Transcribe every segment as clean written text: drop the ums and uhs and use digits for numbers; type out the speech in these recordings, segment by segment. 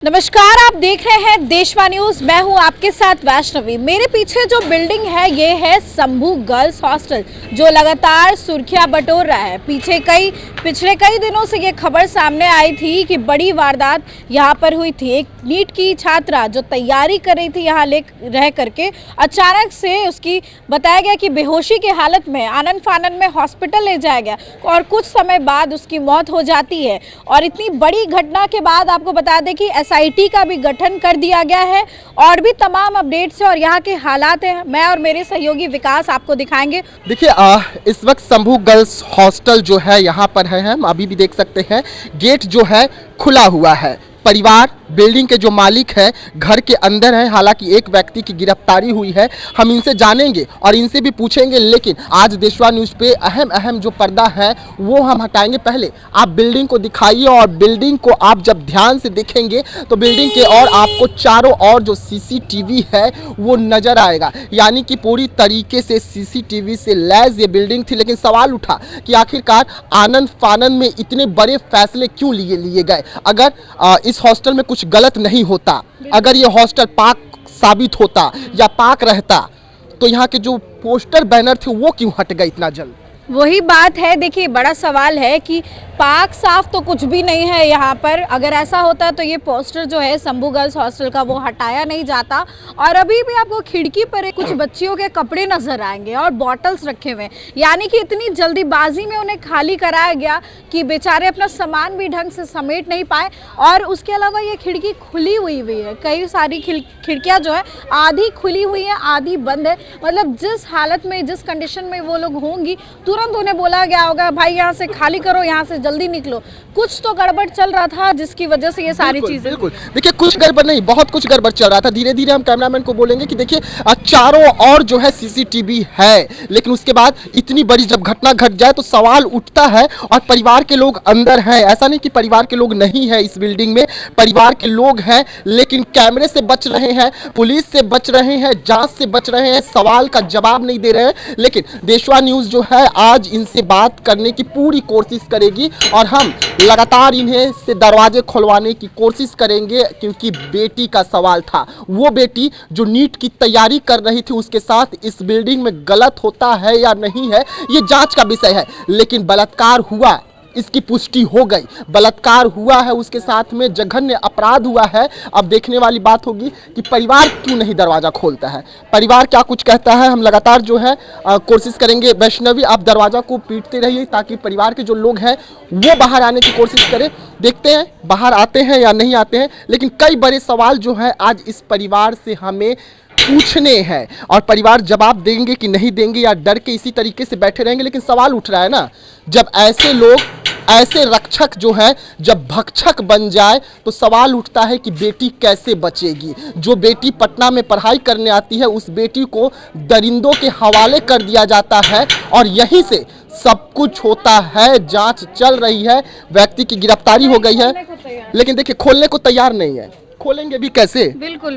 नमस्कार, आप देख रहे हैं देशवा न्यूज। मैं हूं आपके साथ वैष्णवी। मेरे पीछे जो बिल्डिंग है ये है शंभू गर्ल्स हॉस्टल, जो लगातार सुर्खियां बटोर रहा है। पिछले कई दिनों से ये खबर सामने आई थी कि बड़ी वारदात यहां पर हुई थी। एक नीट की छात्रा जो तैयारी कर रही थी यहां रह करके अचानक से उसकी बताया गया कि बेहोशी की हालत में आनन फानन में हॉस्पिटल ले जाया गया और कुछ समय बाद उसकी मौत हो जाती है। और इतनी बड़ी घटना के बाद आपको बता दें कि SIT का भी गठन कर दिया गया है और भी तमाम अपडेट्स है और यहाँ के हालात हैं मैं और मेरे सहयोगी विकास आपको दिखाएंगे। देखिए इस वक्त शंभू गर्ल्स हॉस्टल जो है यहाँ पर है, हम अभी भी देख सकते हैं गेट जो है खुला हुआ है। परिवार बिल्डिंग के जो मालिक है घर के अंदर है। हालांकि एक व्यक्ति की गिरफ्तारी हुई है, हम इनसे जानेंगे और इनसे भी पूछेंगे। लेकिन आज देशवा न्यूज़ पे अहम जो पर्दा है वो हम हटाएंगे। पहले आप बिल्डिंग को दिखाइए और बिल्डिंग को आप जब ध्यान से देखेंगे तो बिल्डिंग के और आपको चारों ओर जो CCTV है वो नज़र आएगा। यानी कि पूरी तरीके से CCTV से लैस ये बिल्डिंग थी। लेकिन सवाल उठा कि आखिरकार आनन फानन में इतने बड़े फैसले क्यों लिए गए। अगर इस हॉस्टल में कुछ गलत नहीं होता, अगर ये हॉस्टल पाक साबित होता या पाक रहता तो यहाँ के जो पोस्टर बैनर थे वो क्यों हट गए इतना जल्द। वही बात है। देखिए, बड़ा सवाल है कि पाक साफ तो कुछ भी नहीं है यहाँ पर। अगर ऐसा होता तो ये पोस्टर जो है शंभू गर्ल्स हॉस्टल का वो हटाया नहीं जाता। और अभी भी आपको खिड़की पर कुछ बच्चियों के कपड़े नजर आएंगे और बॉटल्स रखे हुए। यानी कि इतनी जल्दीबाजी में उन्हें खाली कराया गया कि बेचारे अपना सामान भी ढंग से समेट नहीं पाए। और उसके अलावा ये खिड़की खुली हुई है, कई सारी खिड़कियाँ जो है आधी खुली हुई है, आधी बंद है। मतलब जिस हालत में, जिस कंडीशन में वो लोग होंगी, तुरंत उन्हें बोला गया होगा भाई यहाँ से खाली करो, यहाँ से जल्दी निकलो। कुछ तो गड़बड़ चल रहा था जिसकी वजह से ये सारी चीजें। बिल्कुल देखिए, कुछ गड़बड़ नहीं, बहुत कुछ गड़बड़ चल रहा था। धीरे धीरे हम कैमरामैन को बोलेंगे कि देखिए चारों ओर जो है CCTV है। लेकिन उसके बाद इतनी बड़ी जब घटना घट जाए तो सवाल उठता है। और परिवार के लोग अंदर हैं, ऐसा नहीं कि परिवार के लोग नहीं है इस बिल्डिंग में, परिवार के लोग हैं। लेकिन कैमरे से बच रहे हैं, पुलिस से बच रहे हैं, जांच से बच रहे हैं, सवाल का जवाब नहीं दे रहे हैं। लेकिन देशवा न्यूज़ जो है आज इनसे बात करने की पूरी कोशिश करेगी और हम लगातार इन्हें से दरवाजे खुलवाने की कोशिश करेंगे। क्योंकि बेटी का सवाल था, वो बेटी जो नीट की तैयारी कर रही थी उसके साथ इस बिल्डिंग में गलत होता है या नहीं है ये जांच का विषय है। लेकिन बलात्कार हुआ, इसकी पुष्टि हो गई, बलात्कार हुआ है, उसके साथ में जघन्य अपराध हुआ है। अब देखने वाली बात होगी कि परिवार क्यों नहीं दरवाज़ा खोलता है, परिवार क्या कुछ कहता है। हम लगातार जो है कोशिश करेंगे। वैष्णवी, आप दरवाज़ा को पीटते रहिए ताकि परिवार के जो लोग हैं वो बाहर आने की कोशिश करें। देखते हैं बाहर आते हैं या नहीं आते हैं। लेकिन कई बड़े सवाल जो है आज इस परिवार से हमें पूछने हैं और परिवार जवाब देंगे कि नहीं देंगे या डर के इसी तरीके से बैठे रहेंगे। लेकिन सवाल उठ रहा है ना, जब ऐसे लोग, ऐसे रक्षक जो है जब भक्षक बन जाए तो सवाल उठता है कि बेटी कैसे बचेगी। जो बेटी पटना में पढ़ाई करने आती है उस बेटी को दरिंदों के हवाले कर दिया जाता है और यहीं से सब कुछ होता है। जांच चल रही है, व्यक्ति की गिरफ्तारी हो गई है। लेकिन देखिए खोलने को तैयार नहीं है। खोलेंगे भी कैसे? बिल्कुल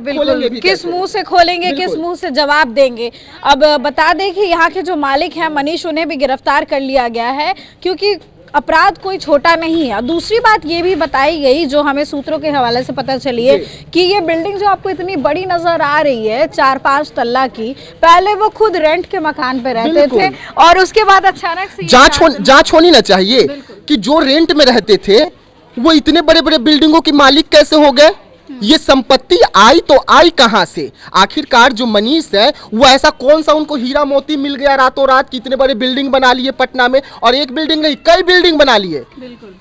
किस मुंह से खोलेंगे, किस मुंह से जवाब देंगे। अब बता दें कि यहाँ के जो मालिक हैं मनीष, उन्हें भी गिरफ्तार कर लिया गया है क्योंकि अपराध कोई छोटा नहीं है। दूसरी बात ये भी बताई गई जो हमें सूत्रों के हवाले से पता चली है कि ये बिल्डिंग जो आपको इतनी बड़ी नजर आ रही है 4-5 तल्ला की, पहले वो खुद रेंट के मकान पे रहते थे और उसके बाद अचानक से जांच होनी ना चाहिए कि जो रेंट में रहते थे वो इतने बड़े बड़े बिल्डिंगों के मालिक कैसे हो गए। ये संपत्ति आई तो आई कहां से। आखिरकार जो मनीष है वो ऐसा कौन सा उनको हीरा मोती मिल गया रातों रात कि इतने बड़े बिल्डिंग बना लिए पटना में। और एक बिल्डिंग नहीं, कई बिल्डिंग बना लिए,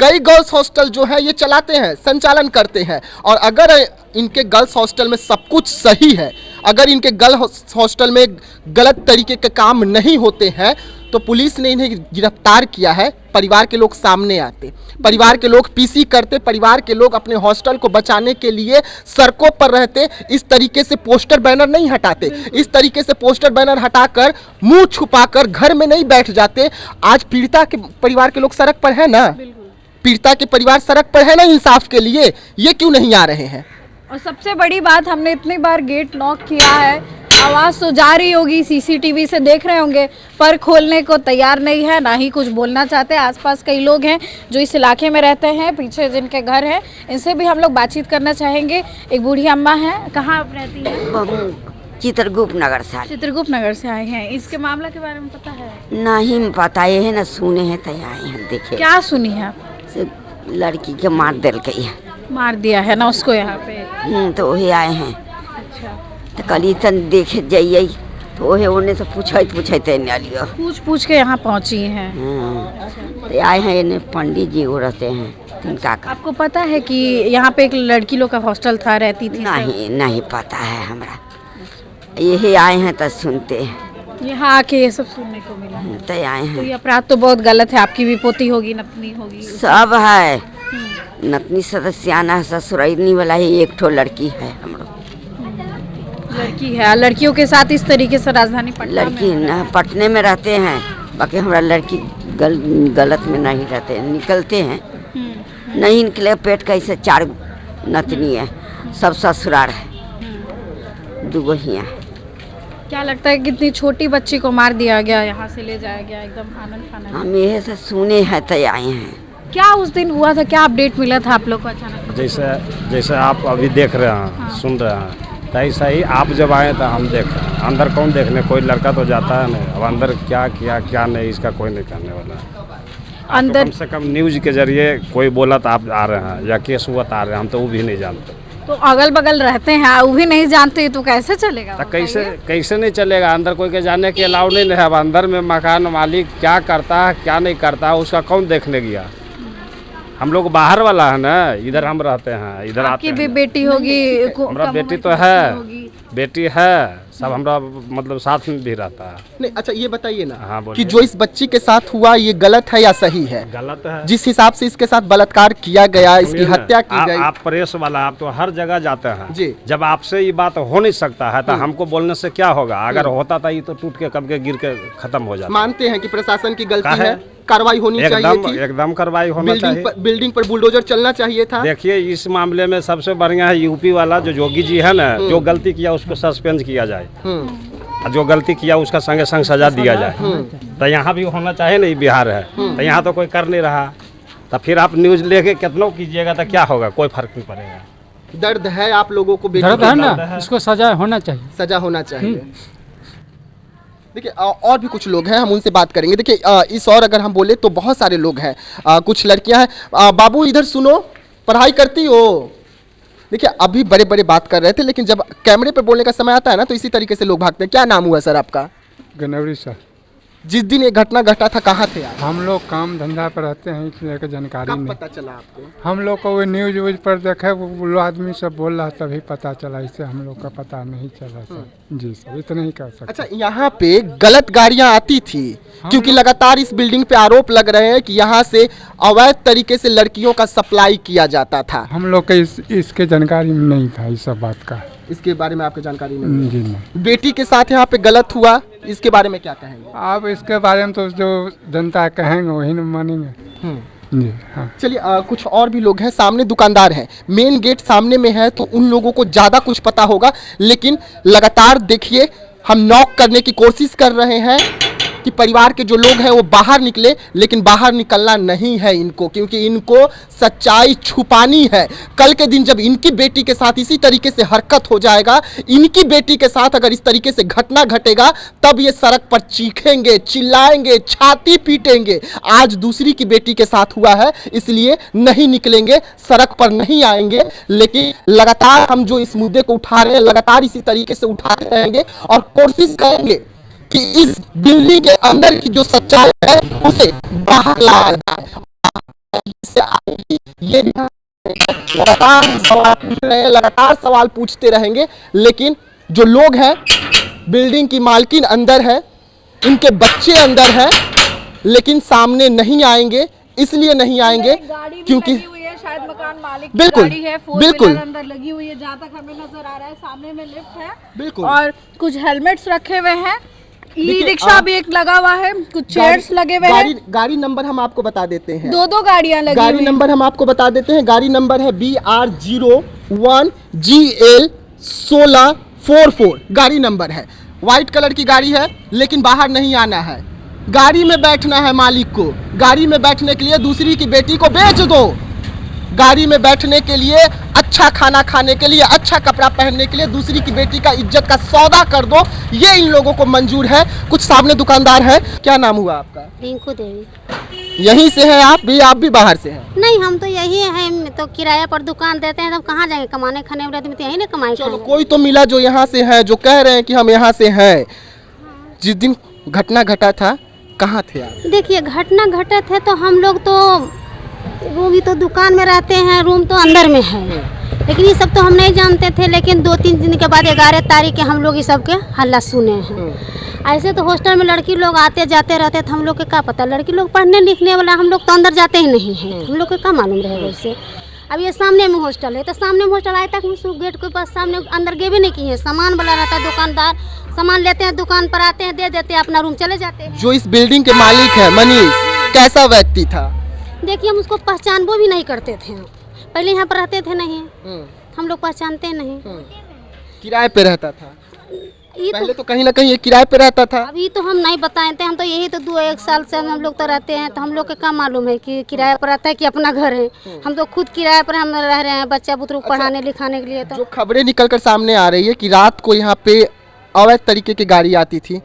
कई गर्ल्स हॉस्टल जो है ये चलाते हैं, संचालन करते हैं। और अगर इनके गर्ल्स हॉस्टल में सब कुछ सही है, अगर इनके गर्ल्स हॉस्टल में गलत तरीके के काम नहीं होते हैं तो पुलिस ने इन्हें गिरफ्तार किया है। परिवार के लोग सामने आते, परिवार के लोग PC करते, परिवार के लोग अपने हॉस्टल को बचाने के लिए सड़कों पर रहते। इस तरीके से पोस्टर बैनर नहीं हटाते, इस तरीके से पोस्टर बैनर हटाकर मुंह छुपाकर घर में नहीं बैठ जाते। आज पीड़िता के परिवार के लोग सड़क पर है ना, पीड़िता के परिवार सड़क पर है ना इंसाफ के लिए, ये क्यों नहीं आ रहे हैं। और सबसे बड़ी बात, हमने इतनी बार गेट नॉक किया है आवाज़ तो जा रही होगी, सीसीटीवी से देख रहे होंगे, पर खोलने को तैयार नहीं है, ना ही कुछ बोलना चाहते। आसपास कई लोग हैं जो इस इलाके में रहते हैं, पीछे जिनके घर हैं, इनसे भी हम लोग बातचीत करना चाहेंगे। एक बूढ़ी अम्मा है, कहाँ आप रहती हैं? चित्रगुप्त नगर से। चित्रगुप्त नगर से आए हैं। इसके मामला के बारे में पता है? नहीं पता ये है ना, सुने हैं तो आए हैं देखे। क्या सुनी है आप? से लड़की के मार दिल गई है, मार दिया है ना उसको यहाँ पे। तो वही आए हैं। अच्छा, तो कल तन देखे जाइए तो वही उन्हें से पूछे लियो। पूछ के यहाँ पहुँची हैं। तो आए हैं इन्हें पंडित जी वो रहते हैं तिनका का। आपको पता है कि यहाँ पे एक लड़की लोग का हॉस्टल था, रहती थी? नहीं पता है हमरा, यही आए हैं तो सुनते हैं। यहाँ आके ये सब सुनने को मिला। तो आए तो हैं। ये अपराध तो बहुत गलत है। आपकी भी पोती होगी, नतनी होगी, सब है। नतनी सदस्याना ससुरैनी वाला ही एक ठो लड़की है हम लोग। लड़की है। लड़कियों के साथ इस तरीके से राजधानी पटना लड़की न पटने में रहते हैं, बाकी हमारा लड़की गलत में नहीं रहते, निकलते हैं। नहीं निकले पेट कैसे 4 नतनी है, सब ससुराल है, 2 ही है। क्या लगता है कितनी छोटी बच्ची को मार दिया गया, यहाँ से ले जाया गया एकदम आनंद फानंद? हम यही से सुने हैं तो आए हैं। क्या उस दिन हुआ था, क्या अपडेट मिला था आप लोग को अचानक? जैसे आप अभी देख रहे हैं, हाँ। सुन रहे हैं, तो ऐसा ही आप जब आए तो हम देख रहे हैं। अंदर कौन देखने, कोई लड़का तो जाता है नहीं। अब अंदर क्या किया क्या नहीं, इसका कोई नहीं कहने वाला है। अंदर कम से कम न्यूज के जरिए कोई बोला तो आप आ रहे हैं, या केस हुआ तो आ रहे हैं, हम तो वो भी नहीं जानते। तो अगल बगल रहते हैं, वो भी नहीं जानते, तो कैसे चलेगा? तो कैसे नहीं चलेगा? अंदर कोई के जाने के अलाउ नहीं है। अब अंदर में मकान मालिक क्या करता है क्या नहीं करता है, उसका कौन देखने गया? हम लोग बाहर वाला है ना, इधर हम रहते हैं, इधर आते आपकी भी हैं। बेटी होगी? हमरा कम बेटी उम्र तो की है, होगी। बेटी है, सब हमरा मतलब साथ में भी रहता है। नहीं, अच्छा ये बताइए ना, हाँ, बोलिए। कि जो इस बच्ची के साथ हुआ ये गलत है या सही है? गलत है। जिस हिसाब से इसके साथ बलात्कार किया गया, इसकी सुनिए ना, हत्या की गई। आप प्रेस वाला, आप तो हर जगह जाते हैं जी। जब आपसे ये बात हो नहीं सकता है तो हमको बोलने से क्या होगा? अगर होता था ये तो टूट के कब के गिर के खत्म हो जाता। मानते हैं कि प्रशासन की गलती काहे? है, कार्रवाई होनी चाहिए थी, एकदम कार्रवाई होना चाहिए। बिल्डिंग पर बुलडोजर चलना चाहिए था। देखिए इस मामले में सबसे बढ़िया है यूपी वाला जो योगी जी है ना, जो गलती किया उसको सस्पेंड किया जाए, और जो गलती किया उसका संगे संग सजा दिया जाए। तो यहाँ भी होना चाहिए ना, बिहार है तो यहाँ तो कोई कर नहीं रहा, तो फिर आप न्यूज लेके कितना कीजिएगा तो क्या होगा? कोई फर्क नहीं पड़ेगा। दर्द है आप लोगों को, बेटी दर्द को है ना, इसको सजा होना चाहिए। सजा होना चाहिए। देखिए और भी कुछ लोग हैं, हम उनसे बात करेंगे। देखिए इस और अगर हम बोले तो बहुत सारे लोग हैं, कुछ लड़कियां हैं। बाबू इधर सुनो, पढ़ाई करती हो? देखिए अभी बड़े बड़े बात कर रहे थे, लेकिन जब कैमरे पे बोलने का समय आता है ना तो इसी तरीके से लोग भागते हैं। क्या नाम हुआ सर आपका? गनौरी सर। जिस दिन ये घटना घटा था कहाँ थे आप? हम लोग काम धंधा पर रहते हैं, इसलिए का जानकारी कब नहीं। पता चला आपको? हम लोग को वो न्यूज व्यूज पर देखे, वो आदमी सब बोल रहा तभी पता चला, इससे हम लोग का पता नहीं चला सर। जी सर, इतना ही कर सकते। अच्छा, यहाँ पे गलत गाड़ियाँ आती थी क्योंकि लगातार इस बिल्डिंग पे आरोप लग रहे हैं कि यहाँ से अवैध तरीके से लड़कियों का सप्लाई किया जाता था। हम लोग के इसके जानकारी नहीं था, इस सब बात का। इसके बारे में आपको जानकारी नहीं? जी नहीं। बेटी के साथ यहाँ पे गलत हुआ, इसके बारे में क्या कहेंगे? आप इसके बारे में तो जो जनता कहेंगे वही न मानेंगे। जी हाँ। चलिए कुछ और भी लोग हैं, सामने दुकानदार हैं, मेन गेट सामने में है तो उन लोगों को ज़्यादा कुछ पता होगा, लेकिन लगातार देखिए हम नॉक करने की कोशिश कर रहे हैं कि परिवार के जो लोग हैं वो बाहर निकले, लेकिन बाहर निकलना नहीं है इनको, क्योंकि इनको सच्चाई छुपानी है। कल के दिन जब इनकी बेटी के साथ इसी तरीके से हरकत हो जाएगा, इनकी बेटी के साथ अगर इस तरीके से घटना घटेगा, तब ये सड़क पर चीखेंगे, चिल्लाएंगे, छाती पीटेंगे। आज दूसरी की बेटी के साथ हुआ है, इसलिए नहीं निकलेंगे, सड़क पर नहीं आएंगे, लेकिन लगातार हम जो इस मुद्दे को उठा रहे हैं, लगातार इसी तरीके से उठाते रहेंगे और कोशिश करेंगे कि इस बिल्डिंग के अंदर की जो सच्चाई है उसे बाहर लाया जाए। ये लगातार सवाल पूछते रहेंगे, लेकिन जो लोग हैं, बिल्डिंग की मालकिन अंदर है, इनके बच्चे अंदर हैं, लेकिन सामने नहीं आएंगे। इसलिए नहीं आएंगे क्योंकि शायद मकान मालिक की बिल्कुल, गाड़ी है, बिल्कुल अंदर लगी हुई है, जहाँ तक हमें नजर आ रहा है। सामने में लिफ्ट है, बिल्कुल, और कुछ हेलमेट्स रखे हुए हैं, देखिए, ई रिक्शा भी एक लगा हुआ है, कुछ चेयर्स लगे हुए हैं। गाड़ी नंबर हम आपको बता देते हैं, दो गाड़ियां लगी गाड़ी हुई नंबर हम आपको बता देते हैं। गाड़ी नंबर है BR01GL 44 गाड़ी नंबर है, वाइट कलर की गाड़ी है, लेकिन बाहर नहीं आना है, गाड़ी में बैठना है मालिक को। गाड़ी में बैठने के लिए दूसरी की बेटी को बेच दो, गाड़ी में बैठने के लिए, अच्छा खाना खाने के लिए, अच्छा कपड़ा पहनने के लिए दूसरी की बेटी का इज्जत का सौदा कर दो, ये इन लोगों को मंजूर है। कुछ सामने दुकानदार है। क्या नाम हुआ आपका? रिंकू देवी। यहीं से हैं आप भी बाहर से हैं? नहीं, हम तो यही हैं, तो किराया पर दुकान देते हैं, तो हम कहाँ जाएंगे कमाने खाने वाले आदमी तो यहीं ना कमाई चलो खाएंगे। कोई तो मिला जो यहाँ से है, जो कह रहे हैं कि हम यहाँ से हैं। जिस दिन घटना घटा था कहाँ थे आप? देखिए, घटना घटे थे तो हम लोग तो रूम ही तो दुकान में रहते हैं, रूम तो अंदर में है, लेकिन ये सब तो हम नहीं जानते थे। लेकिन 2-3 दिन के बाद 11 तारीख के हम लोग ये सब के हल्ला सुने हैं। ऐसे तो हॉस्टल में लड़की लोग आते जाते रहते थे, हम लोग के क्या पता, लड़की लोग पढ़ने लिखने वाला, हम लोग तो अंदर जाते ही नहीं हैं, हम लोग को क्या मालूम रहेगा इससे। अब ये सामने में हॉस्टल है, तो सामने में हॉस्टल आए तक हम गेट के पास सामने अंदर गए भी नहीं किए हैं। सामान वाला रहता है, दुकानदार सामान लेते हैं, दुकान पर आते हैं, दे देते हैं, अपना रूम चले जाते हैं। जो इस बिल्डिंग के मालिक है मनीष, कैसा व्यक्ति था? देखिए, हम उसको पहचानबो भी नहीं करते थे, पहले यहाँ पर रहते थे नहीं, हम लोग पहचानते नहीं। किराए पे रहता था? ये पहले तो कहीं ना कहीं ये किराए पे रहता था। अभी तो हम नहीं बताए थे, हम तो यही तो 2-1 साल से हम लोग तो रहते हैं, तो हम लोग के क्या मालूम है कि किराए पर रहता है कि अपना घर है। हम तो खुद किराए पर हम रह रहे हैं, बच्चा बुतरू पढ़ाने लिखाने के लिए। तो जो खबरें निकलकर सामने आ रही है कि रात को यहाँ पे अवैध तरीके की गाड़ी आती थी,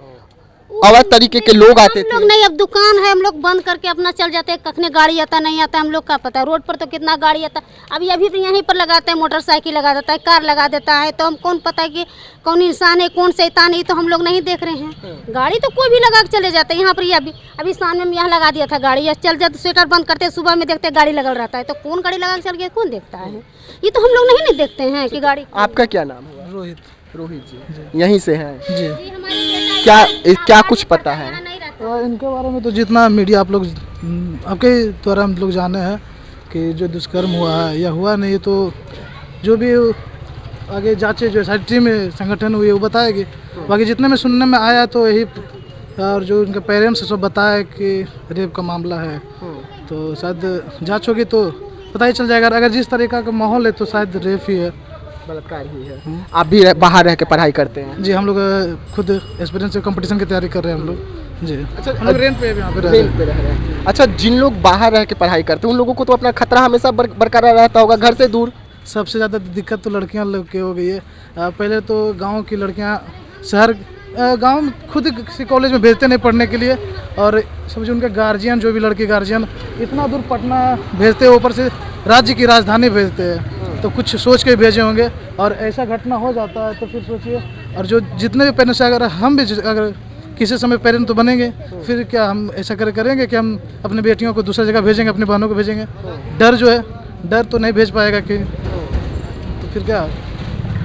अवैध तरीके के लोग आते हम लोग थे। नहीं, अब दुकान है, हम लोग बंद करके अपना चल जाते हैं, कखने गाड़ी आता नहीं आता हम लोग का पता है। रोड पर तो कितना गाड़ी आता, अभी तो यहीं पर लगाते हैं, मोटरसाइकिल लगा देता है, कार लगा देता है, तो हम कौन पता है कि कौन इंसान है कौन शैतान है, तो हम लोग नहीं देख रहे हैं। गाड़ी तो कोई भी लगा के चले जाते हैं। यहाँ पर ये अभी सामने में यहाँ लगा दिया था गाड़ी, या चल जाते स्वेटर बंद करते, सुबह में देखते गाड़ी लगल रहता है, तो कौन गाड़ी लगा के चल गया कौन देखता है? ये तो हम लोग नहीं देखते हैं कि गाड़ी। आपका क्या नाम है? रोहित रोहित जी यहीं से हैं? जी। क्या कुछ पता है? इनके बारे में तो जितना मीडिया आप लोग आपके द्वारा हम लोग जाने हैं कि जो दुष्कर्म हुआ है या हुआ नहीं, तो जो भी आगे जांचें जो सोसाइटी में संगठन हुई है वो बताएगी। बाकी जितने में सुनने में आया तो यही, और जो उनके पेरेंट्स सब बताए कि रेप का मामला है, तो शायद जांच होगी तो पता ही चल जाएगा। अगर जिस तरीका का माहौल है तो शायद रेप ही है, बलात्कार ही है। आप भी बाहर रह के पढ़ाई करते हैं? जी, हम लोग खुद एक्सपीरियंस से कंपटीशन की तैयारी कर रहे हैं हम लोग जी। अच्छा, हम लोग रेंट पे यहाँ पे रह रेंट पे रह रहे हैं। अच्छा, जिन लोग बाहर रह के पढ़ाई करते हैं उन लोगों को तो अपना खतरा हमेशा बरकरार रहता होगा, घर से दूर। सबसे ज़्यादा दिक्कत तो लड़कियां लोग की हो गई है। पहले तो गांव की लड़कियां शहर गांव में खुद किसी कॉलेज में भेजते नहीं पढ़ने के लिए, और समझो उनके गार्जियन, जो भी लड़की गार्जियन इतना दूर पटना भेजते हैं, ऊपर से राज्य की राजधानी भेजते हैं, तो कुछ सोच के भेजे होंगे और ऐसा घटना हो जाता है। तो फिर सोचिए, और जो जितने भी पेरेंट्स, अगर हम भी अगर किसी समय पेरेंट तो बनेंगे, फिर क्या हम ऐसा करेंगे कि हम अपनी बेटियों को दूसरी जगह भेजेंगे, अपनी बहनों को भेजेंगे? डर जो है, डर तो नहीं भेज पाएगा कि, तो फिर क्या?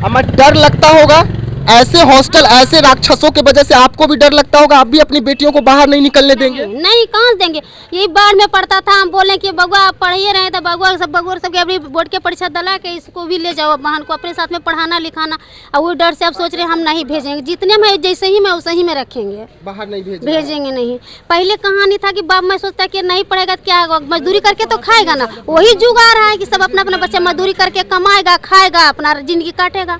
हमें डर लगता होगा ऐसे हॉस्टल, ऐसे राक्षसों के वजह से आपको भी डर लगता होगा, आप भी अपनी बेटियों को बाहर नहीं निकलने देंगे? नहीं, कहाँ देंगे। यही बाढ़ में पढ़ता था, हम बोले कि बगुआ आप पढ़िए रहे, तो बगुआ सब अभी बोर्ड के परीक्षा दिला के इसको भी ले जाओ, बहन को अपने साथ में पढ़ाना लिखाना, और वो डर से आप सोच रहे हम नहीं भेजेंगे। जितने में जैसे ही मैं वैसे ही में रखेंगे, बाहर नहीं भेजेंगे नहीं। पहले कहानी था कि बाप मैं सोचता कि नहीं पढ़ेगा तो क्या होगा, मजदूरी करके तो खाएगा ना। वही जुगाड़ है कि सब अपना अपना बच्चा मजदूरी करके कमाएगा, खाएगा, अपना जिंदगी काटेगा।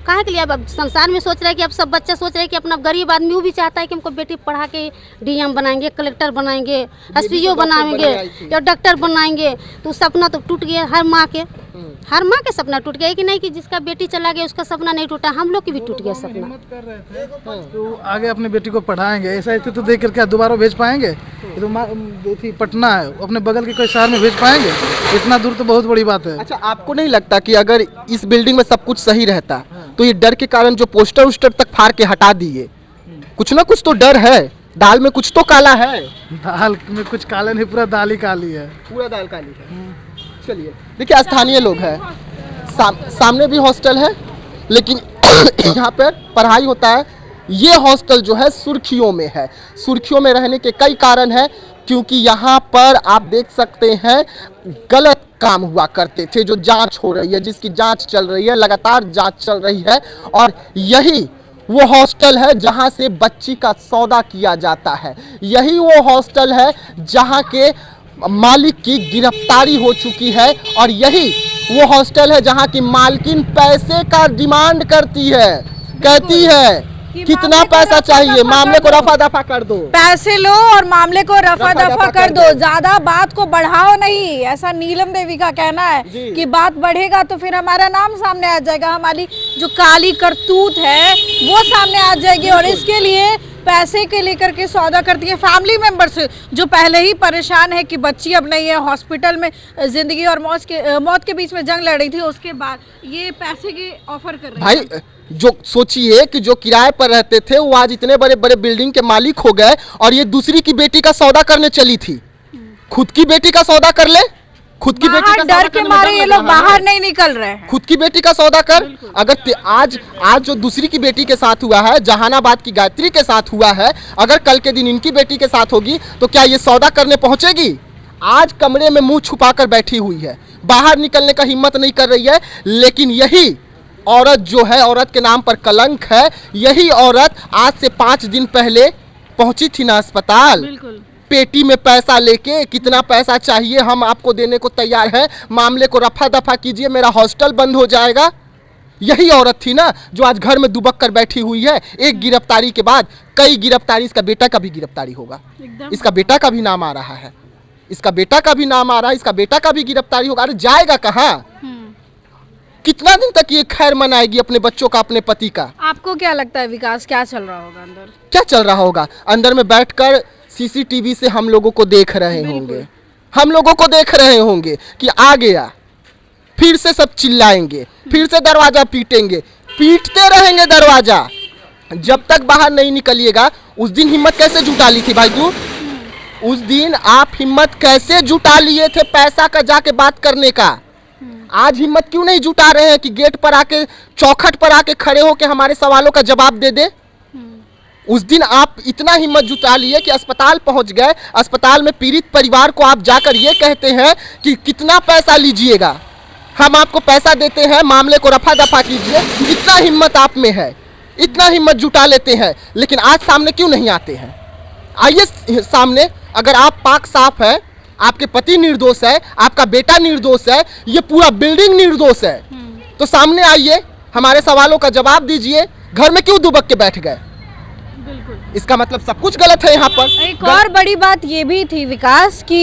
काहे के लिए अब संसार में सोच रहे हैं कि अब सब बच्चा सोच रहे हैं कि अपना गरीब आदमी वो भी चाहता है कि हमको बेटी पढ़ा के डीएम बनाएंगे, कलेक्टर बनाएंगे, एसपीओ बनाएंगे या डॉक्टर बनाएंगे। तो सपना तो टूट गया हर माँ के सपना टूट गया कि नहीं, कि जिसका बेटी चला गया उसका सपना नहीं टूटा, हम लोग की भी टूट गया सपना। तो आगे अपनी बेटी को पढ़ाएंगे, ऐसा स्थिति तो देख कर क्या दोबारा भेज पाएंगे? ये तो पटना है, अपने बगल के कोई शहर में भेज पाएंगे? इतना दूर तो बहुत बड़ी बात है। अच्छा, आपको नहीं लगता कि अगर इस बिल्डिंग में सब कुछ सही रहता तो ये डर के कारण जो पोस्टर उस्टर तक फाड़ के हटा दिए? कुछ ना कुछ तो डर है, दाल में कुछ तो काला है। दाल में कुछ काला नहीं, पूरा दाल ही काली है, पूरा दाल काली है। चलिए, देखिए स्थानीय लोग हैं, सामने भी हॉस्टल है, लेकिन यहाँ पर पढ़ाई होता है। ये हॉस्टल जो है सुर्खियों में है। सुर्खियों में रहने के कई कारण हैं, क्योंकि यहाँ पर आप देख सकते हैं गलत काम हुआ करते थे, जो जांच हो रही है, जिसकी जांच चल रही है, लगातार जांच चल रही है। और यही वो हॉस्टल है जहाँ से बच्ची का सौदा किया जाता है। यही वो हॉस्टल है जहाँ के मालिक की गिरफ्तारी हो चुकी है, और यही वो हॉस्टल है जहाँ की मालकिन पैसे का डिमांड करती है। कहती है कि कितना मामले को पैसा रफा चाहिए, दफा मामले को कर दो। रफा दफा कर दो। पैसे लो और मामले को रफा दफा कर दो, ज्यादा बात को बढ़ाओ नहीं। ऐसा नीलम देवी का कहना है जी। कि बात बढ़ेगा तो फिर हमारा नाम सामने आ जाएगा, हमारी जो काली करतूत है वो सामने आ जाएगी। और इसके लिए पैसे के लेकर के सौदा करती है फैमिली मेंबर्स जो पहले ही परेशान है कि बच्ची अब नहीं है, हॉस्पिटल में जिंदगी और मौत के बीच में जंग लड़ रही थी, उसके बाद ये पैसे के ऑफर कर रही है। भाई जो सोचिए कि जो किराए पर रहते थे वो आज इतने बड़े बड़े बिल्डिंग के मालिक हो गए और ये दूसरी की बेटी का सौदा करने चली थी। खुद की बेटी का सौदा कर ले, खुद की बेटी बाहर का डर सौदा के करने में मारे डर ये लग लोग रहा है। बाहर नहीं निकल रहे हैं। खुद की बेटी का सौदा कर। अगर आज जो दूसरी की बेटी के साथ हुआ है, जहानाबाद की गायत्री के साथ हुआ है, अगर कल के दिन इनकी बेटी के साथ होगी तो क्या ये सौदा करने पहुंचेगी? आज कमरे में मुंह छुपाकर बैठी हुई है, बाहर निकलने का हिम्मत नहीं कर रही है। लेकिन यही औरत जो है, औरत के नाम पर कलंक है। यही औरत आज से 5 दिन पहले पहुंची थी ना अस्पताल, बिल्कुल पेटी में पैसा लेके, कितना पैसा चाहिए हम आपको देने को तैयार हैं, मामले को रफा दफा कीजिए, मेरा हॉस्टल बंद हो जाएगा। यही औरत थी ना जो आज घर में दुबक कर बैठी हुई है। एक गिरफ्तारी के बाद कई गिरफ्तारी, इसका बेटा का भी गिरफ्तारी होगा, इसका बेटा का भी नाम आ रहा है, इसका बेटा का भी नाम आ रहा है, इसका बेटा का भी गिरफ्तारी होगा। अरे जाएगा कहाँ? कितना दिन तक ये खैर मनाएगी अपने बच्चों का, अपने पति का? आपको क्या लगता है विकास, क्या चल रहा होगा अंदर? क्या चल रहा होगा अंदर में? बैठकर सीसीटीवी से हम लोगों को देख रहे होंगे, हम लोगों को देख रहे होंगे कि आ गया, फिर से सब चिल्लाएंगे, फिर से दरवाजा पीटेंगे, पीटते रहेंगे दरवाजा जब तक बाहर नहीं निकलिएगा। उस दिन हिम्मत कैसे जुटा ली थी भाई तू? उस दिन आप हिम्मत कैसे जुटा लिए थे पैसा का जाके बात करने का? आज हिम्मत क्यों नहीं जुटा रहे हैं कि गेट पर आके, चौखट पर आके खड़े हो के हमारे सवालों का जवाब दे दे? उस दिन आप इतना हिम्मत जुटा लिए कि अस्पताल पहुंच गए। अस्पताल में पीड़ित परिवार को आप जाकर ये कहते हैं कि कितना पैसा लीजिएगा, हम आपको पैसा देते हैं, मामले को रफा दफा कीजिए। इतना हिम्मत आप में है, इतना हिम्मत जुटा लेते हैं, लेकिन आज सामने क्यों नहीं आते हैं? आइए सामने। अगर आप पाक साफ है, आपके पति निर्दोष है, आपका बेटा निर्दोष है, ये पूरा बिल्डिंग निर्दोष है, तो सामने आइए, हमारे सवालों का जवाब दीजिए। घर में क्यों दुबक के बैठ गए? इसका मतलब सब कुछ गलत है यहाँ पर। एक और बड़ी बात ये भी थी विकास कि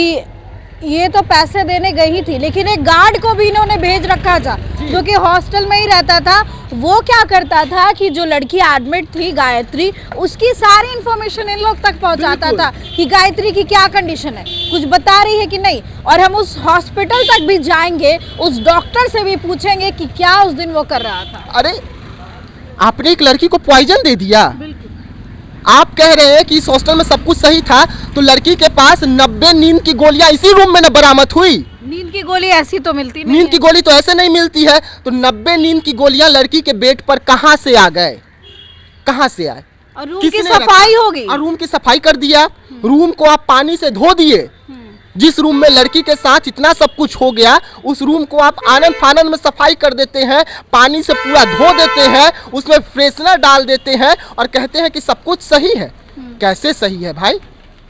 ये तो पैसे देने गई थी, लेकिन एक गार्ड को भी इन्होंने भेज रखा था जो कि हॉस्टल में ही रहता था। वो क्या करता था कि जो लड़की एडमिट थी गायत्री, उसकी सारी इंफॉर्मेशन इन लोग तक पहुंचाता था कि गायत्री की क्या कंडीशन है, कुछ बता रही है कि नहीं। और हम उस हॉस्पिटल तक भी जाएंगे, उस डॉक्टर से भी पूछेंगे कि क्या उस दिन वो कर रहा था। अरे आपने एक लड़की को पॉइजन दे दिया। आप कह रहे हैं कि इस हॉस्टल में सब कुछ सही था, तो लड़की के पास 90 नींद की गोलियां इसी रूम में न बरामद हुई। नींद की गोली ऐसी तो मिलती नहीं नींद की गोली तो ऐसे नहीं मिलती है, तो 90 नींद की गोलियां लड़की के बेड पर कहां से आ गए? कहां से आए? और रूम की किसने सफाई रखा? होगी, और रूम की सफाई कर दिया, रूम को आप पानी से धो दिए। जिस रूम में लड़की के साथ इतना सब कुछ हो गया, उस रूम को आप आनंद फानंद में सफाई कर देते हैं, पानी से पूरा धो देते हैं, उसमें फ्रेशनर डाल देते हैं और कहते हैं कि सब कुछ सही है। कैसे सही है भाई?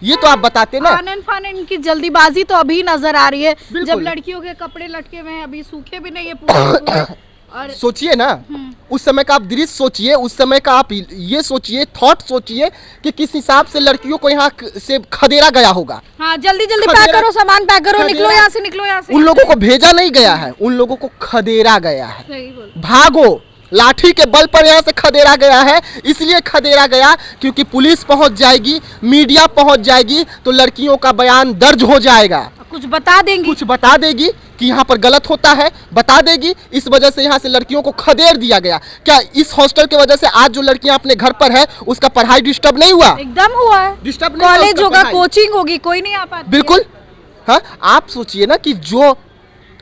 ये तो आप बताते ना। आनंद फानंद की जल्दीबाजी तो अभी नजर आ रही है, बिल्कुल। जब लड़कियों के कपड़े लटके हुए हैं, अभी सूखे भी नहीं है पूरे। और सोचिए ना, उस समय का आप दृश्य सोचिए, उस समय का आप ये सोचिए, थॉट सोचिए कि किस हिसाब से लड़कियों को यहाँ से खदेड़ा गया होगा। हाँ, जल्दी जल्दी पैक खदेड़ा- करो, सामान पैक करो, निकलो खदेड़ा- यहाँ से, निकलो यहाँ से। उन लोगों को भेजा नहीं गया है, उन लोगों को खदेड़ा गया है। सही बोल। भागो, लाठी के बल पर यहाँ से खदेड़ा गया है। इसलिए खदेड़ा गया क्योंकि पुलिस पहुंच जाएगी, मीडिया पहुंच जाएगी, तो लड़कियों का बयान दर्ज हो जाएगा, कुछ बता देंगी, कुछ बता देगी कि यहाँ पर गलत होता है, बता देगी। इस वजह से यहाँ से लड़कियों को खदेड़ दिया गया। क्या इस हॉस्टल की वजह से आज जो लड़कियां अपने घर पर है, उसका पढ़ाई डिस्टर्ब नहीं हुआ? एकदम हुआ है। डिस्टर्ब नहीं हुआ कॉलेज उसका होगा, पढ़ाई? कोचिंग होगी, कोई नहीं आ पाता। बिल्कुल। हाँ, आप सोचिए ना कि जो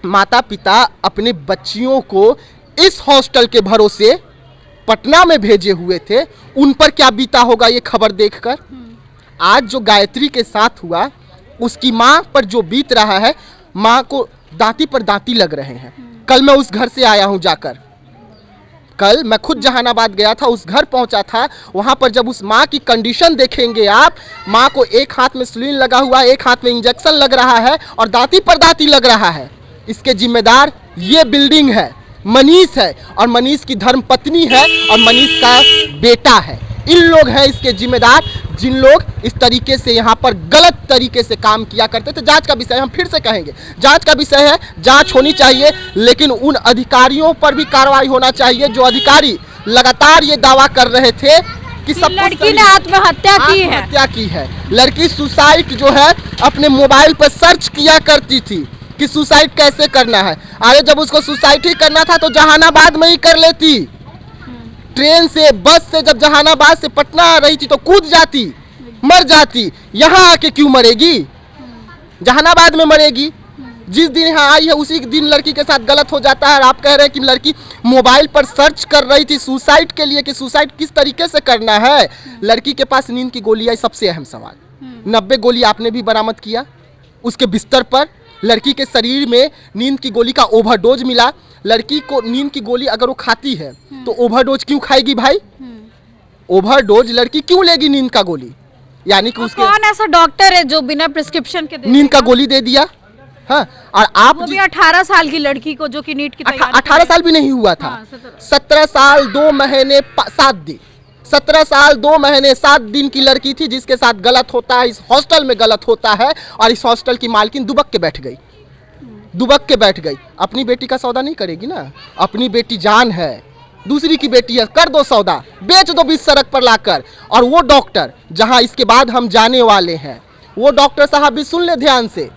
माता पिता अपने बच्चियों को इस हॉस्टल के भरोसे पटना में भेजे हुए थे, उन पर क्या बीता होगा ये खबर देखकर। आज जो गायत्री के साथ हुआ, उसकी माँ पर जो बीत रहा है, माँ को दांती पर दांती लग रहे हैं। कल मैं उस घर से आया हूँ जाकर, कल मैं खुद जहानाबाद गया था, उस घर पहुंचा था। वहां पर जब उस माँ की कंडीशन देखेंगे आप, माँ को एक हाथ में सुलीन लगा हुआ, एक हाथ में इंजेक्शन लग रहा है और दांती पर दांती लग रहा है। इसके जिम्मेदार ये बिल्डिंग है, मनीष है और मनीष की धर्म पत्नी है और मनीष का बेटा है। इन लोग हैं इसके जिम्मेदार, जिन लोग इस तरीके से यहाँ पर गलत तरीके से काम किया करते थे। जांच का विषय, हम फिर से कहेंगे, जांच का विषय है, जांच होनी चाहिए, लेकिन उन अधिकारियों पर भी कार्रवाई होना चाहिए जो अधिकारी लगातार ये दावा कर रहे थे कि सब लड़की ने आत्महत्या की है। लड़की सुसाइड जो है अपने मोबाइल पर सर्च किया करती थी कि सुसाइड कैसे करना है। अरे जब उसको सुसाइड ही करना था तो जहानाबाद में ही कर लेती। ट्रेन से, बस से जब जहानाबाद से पटना आ रही थी तो कूद जाती, मर जाती। यहाँ आके क्यों मरेगी? जहानाबाद में मरेगी। जिस दिन यहाँ आई है उसी दिन लड़की के साथ गलत हो जाता है। और आप कह रहे हैं कि लड़की मोबाइल पर सर्च कर रही थी सुसाइड के लिए कि सुसाइड किस तरीके से करना है। लड़की के पास नींद की गोली आई, सबसे अहम सवाल। 90 गोली आपने भी बरामद किया उसके बिस्तर पर। लड़की के शरीर में नींद की गोली का ओवरडोज मिला। लड़की को नींद की गोली अगर वो खाती है तो ओवरडोज क्यों खाएगी भाई? ओवरडोज लड़की क्यों लेगी नींद का गोली? यानी कि उसके कौन ऐसा डॉक्टर है जो बिना प्रिस्क्रिप्शन के नींद का गोली दे दिया? हाँ, और आप वो भी 18 साल की लड़की को जो कि नीट की तैयारी 18 साल भी नहीं हुआ था। हाँ, 17 साल 2 महीने 7 दिन 17 साल 2 महीने 7 दिन की लड़की थी जिसके साथ गलत होता है, इस हॉस्टल में गलत होता है। और इस हॉस्टल की मालकिन दुबक के बैठ गई, दुबक के बैठ गई। अपनी बेटी का सौदा नहीं करेगी ना, अपनी बेटी जान है, दूसरी की बेटी है, कर दो सौदा, बेच दो बीच सड़क पर लाकर। और वो डॉक्टर जहां इसके बाद हम जाने वाले हैं, वो डॉक्टर साहब भी सुन ले ध्यान से,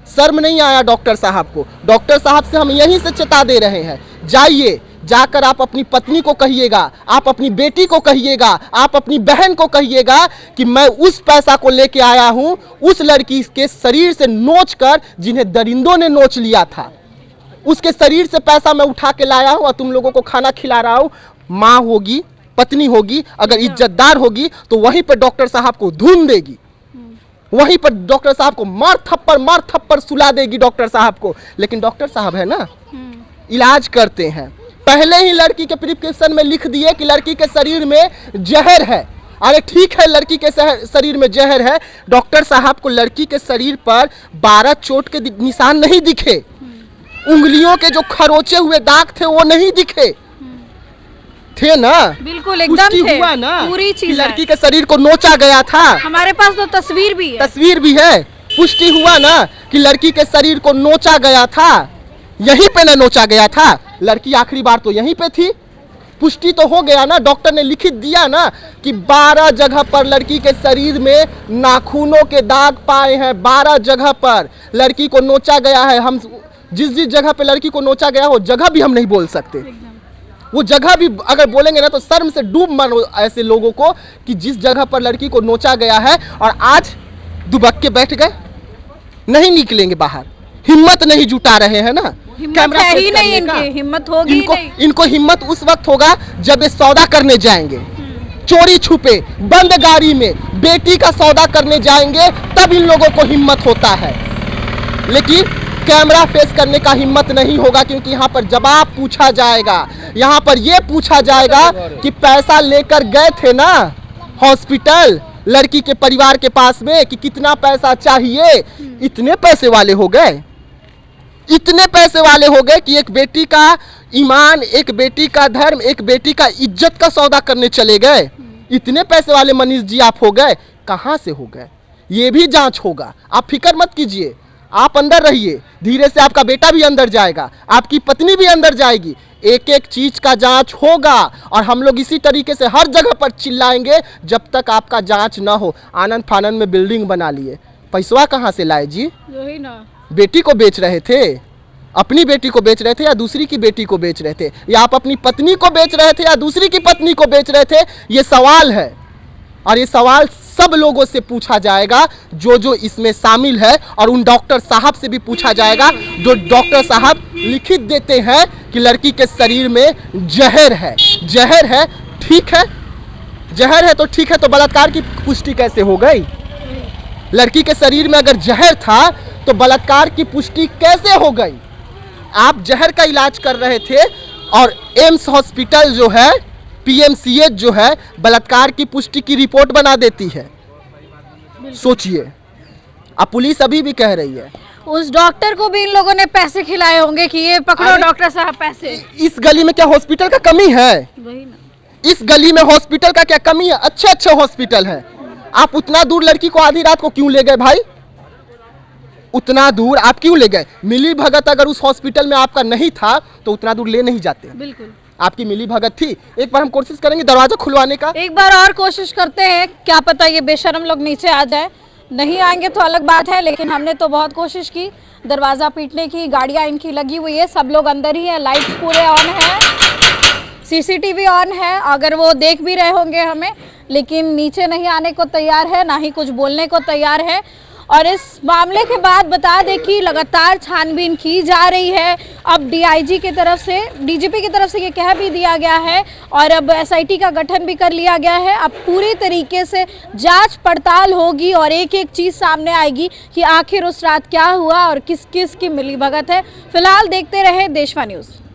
शर्म नहीं आया डॉक्टर साहब को? डॉक्टर साहब से हम यहीं से चेता दे रहे हैं, जाइए, जाकर आप अपनी पत्नी को कहिएगा, आप अपनी बेटी को कहिएगा, आप अपनी बहन को कहिएगा कि मैं उस पैसा को लेके आया हूं उस लड़की के शरीर से नोच कर, जिन्हें दरिंदों ने नोच लिया था, उसके शरीर से पैसा मैं उठा के लाया हूं और तुम लोगों को खाना खिला रहा हूं। माँ होगी, पत्नी होगी, अगर इज्जतदार होगी तो वहीं पर डॉक्टर साहब को धूम देगी, वहीं पर डॉक्टर साहब को मार थप्पड़ सुला देगी डॉक्टर साहब को। लेकिन डॉक्टर साहब है ना, इलाज करते हैं, पहले ही लड़की के प्रिस्क्रिप्शन में लिख दिए कि लड़की के शरीर में जहर है। अरे ठीक है, लड़की के शरीर में जहर है, डॉक्टर साहब को लड़की के शरीर पर 12 चोट के निशान नहीं दिखे, उंगलियों के जो खरोचे हुए दाग थे वो नहीं दिखे थे ना? बिल्कुल एकदम थे, हुआ ना पूरी चीज लड़की के शरीर को नोचा गया था। हमारे पास तो तस्वीर भी है, पुष्टि हुआ ना कि लड़की के शरीर को नोचा गया था, यहीं पे ना नोचा गया था। लड़की आखिरी बार तो यहीं पे थी, पुष्टि तो हो गया ना, डॉक्टर ने लिखित दिया ना कि 12 जगह पर लड़की के शरीर में नाखूनों के दाग पाए हैं, 12 जगह पर लड़की को नोचा गया है। हम जिस जगह पे लड़की को नोचा गया वो जगह भी हम नहीं बोल सकते, वो जगह भी अगर बोलेंगे ना तो शर्म से डूब मरो ऐसे लोगों को कि जिस जगह पर लड़की को नोचा गया है। और आज दुबक के बैठ गए, नहीं निकलेंगे बाहर, हिम्मत नहीं जुटा रहे हैं ना। हिम्मत है ही नहीं, इनकी हिम्मत होगी नहीं। इनको हिम्मत उस वक्त होगा जब ये सौदा करने जाएंगे, चोरी छुपे बंद गाड़ी में बेटी का सौदा करने जाएंगे, तब इन लोगों को हिम्मत होता है। लेकिन कैमरा फेस करने का हिम्मत नहीं होगा, क्योंकि यहाँ पर जवाब पूछा जाएगा। यहाँ पर ये पूछा जाएगा कि पैसा लेकर गए थे ना हॉस्पिटल लड़की के परिवार के पास में कि कितना पैसा चाहिए, इतने पैसे वाले हो गए, इतने पैसे वाले हो गए कि एक बेटी का ईमान, एक बेटी का धर्म, एक बेटी का इज्जत का सौदा करने चले गए। इतने पैसे वाले मनीष जी आप हो गए, कहाँ से हो गए? ये भी जांच होगा, आप फिक्र मत कीजिए, आप अंदर रहिए, धीरे से आपका बेटा भी अंदर जाएगा, आपकी पत्नी भी अंदर जाएगी, एक एक चीज का जांच होगा। और हम लोग इसी तरीके से हर जगह पर चिल्लाएंगे जब तक आपका जांच ना हो। आनंद फानंद में बिल्डिंग बना लिए, पैसवा कहाँ से लाए जी? यही ना, बेटी को बेच रहे थे, अपनी बेटी को बेच रहे थे या दूसरी की बेटी को बेच रहे थे, या आप अपनी पत्नी को बेच रहे थे या दूसरी की पत्नी को बेच रहे थे? ये सवाल है, और ये सवाल सब लोगों से पूछा जाएगा जो जो इसमें शामिल है, और उन डॉक्टर साहब से भी पूछा जाएगा जो डॉक्टर साहब लिखित देते हैं कि लड़की के शरीर में जहर है। जहर है, ठीक है, जहर है तो ठीक है, तो बलात्कार की पुष्टि कैसे हो गई? लड़की के शरीर में अगर जहर था तो बलात्कार की पुष्टि कैसे हो गई? आप जहर का इलाज कर रहे थे और एम्स हॉस्पिटल जो है, पीएमसीएच जो है, बलात्कार की पुष्टि की रिपोर्ट बना देती है। सोचिए, अब पुलिस अभी भी कह रही है उस डॉक्टर को भी इन लोगों ने पैसे खिलाए होंगे कि ये पकड़ो अरे- डॉक्टर साहब पैसे। इस गली में क्या हॉस्पिटल का कमी है? वही ना। इस गली में हॉस्पिटल का क्या कमी है? अच्छे अच्छे हॉस्पिटल है। आप उतना दूर लड़की को आधी रात को क्यों ले गए भाई? उतना दूर आप क्यों ले गए? मिली भगत अगर उस हॉस्पिटल में आपका नहीं था तो उतना दूर ले नहीं जाते। बिल्कुल, आपकी मिली भगत थी। एक बार हम कोशिश करेंगे दरवाजा खुलवाने का। एक बार और कोशिश करते हैं, क्या पता ये बेशरम लोग नीचे आ जाए। नहीं आएंगे तो अलग बात है, लेकिन हमने तो बहुत कोशिश की दरवाज़ा पीटने की। गाड़ियाँ इनकी लगी हुई है, सब लोग अंदर ही है, लाइट्स पूरे ऑन है, सीसीटीवी ऑन है। अगर वो देख भी रहे होंगे हमें, लेकिन नीचे नहीं आने को तैयार है, ना ही कुछ बोलने को तैयार है। और इस मामले के बाद बता दें कि लगातार छानबीन की जा रही है। अब डीआईजी की तरफ से, डीजीपी की तरफ से ये कह भी दिया गया है और अब एसआईटी का गठन भी कर लिया गया है। अब पूरी तरीके से जांच पड़ताल होगी और एक एक चीज़ सामने आएगी कि आखिर उस रात क्या हुआ और किस किस की मिलीभगत है। फिलहाल देखते रहे देशवा न्यूज़।